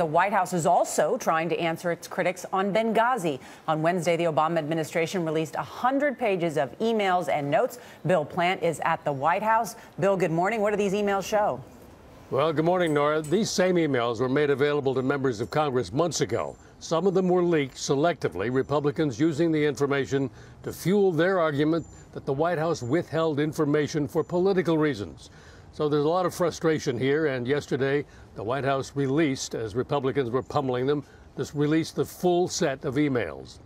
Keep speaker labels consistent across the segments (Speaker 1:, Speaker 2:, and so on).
Speaker 1: The White House is also trying to answer its critics on Benghazi. On Wednesday, the Obama administration released 100 pages of emails and notes. Bill Plant is at the White House. Bill, good morning. What do these emails show?
Speaker 2: Well, good morning, Nora. These same emails were made available to members of Congress months ago. Some of them were leaked selectively, Republicans using the information to fuel their argument that the White House withheld information for political reasons. So there's a lot of frustration here, and yesterday the White House released, as Republicans were pummeling them, released the full set of emails.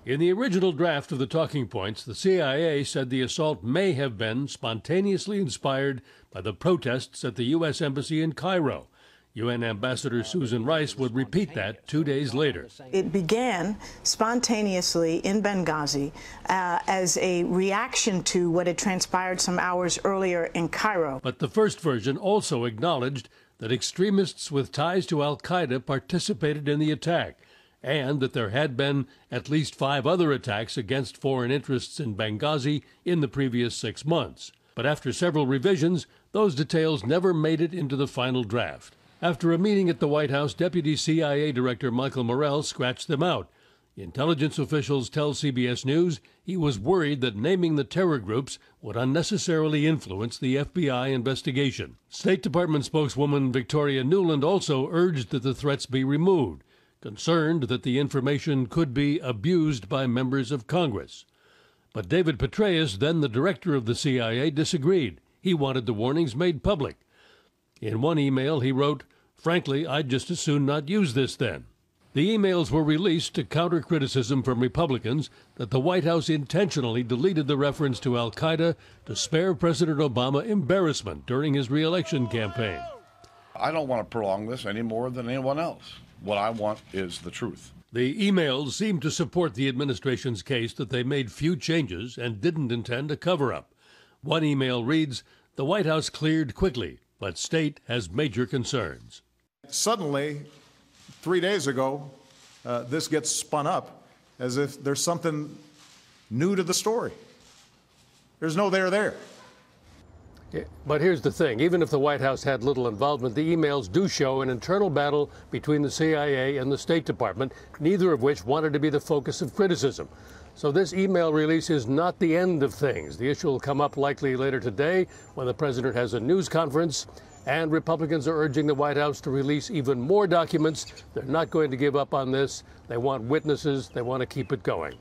Speaker 2: In the original draft of the talking points, the CIA said the assault may have been spontaneously inspired by the protests at the U.S. Embassy in Cairo. UN Ambassador Susan Rice would repeat that 2 days later.
Speaker 3: It began spontaneously in Benghazi as a reaction to what had transpired some hours earlier in Cairo.
Speaker 2: But the first version also acknowledged that extremists with ties to al-Qaeda participated in the attack, and that there had been at least 5 other attacks against foreign interests in Benghazi in the previous 6 months. But after several revisions, those details never made it into the final draft. After a meeting at the White House, Deputy CIA Director Michael Morrell scratched them out. Intelligence officials tell CBS News he was worried that naming the terror groups would unnecessarily influence the FBI investigation. State Department spokeswoman Victoria Nuland also urged that the threats be removed, concerned that the information could be abused by members of Congress. But David Petraeus, then the director of the CIA, disagreed. He wanted the warnings made public. In one email, he wrote, "Frankly, I'd just as soon not use this then." The emails were released to counter criticism from Republicans that the White House intentionally deleted the reference to al-Qaeda to spare President Obama embarrassment during his re-election campaign.
Speaker 4: I don't want to prolong this any more than anyone else. What I want is the truth.
Speaker 2: The emails seem to support the administration's case that they made few changes and didn't intend a cover-up. One email reads, "The White House cleared quickly, but state has major concerns."
Speaker 5: Suddenly, 3 days ago, this gets spun up as if there's something new to the story. There's no there.
Speaker 2: Yeah, but here's the thing. Even if the White House had little involvement, the emails do show an internal battle between the CIA and the State Department, neither of which wanted to be the focus of criticism. So this email release is not the end of things. The issue will come up likely later today when the president has a news conference, and Republicans are urging the White House to release even more documents. They're not going to give up on this. They want witnesses. They want to keep it going.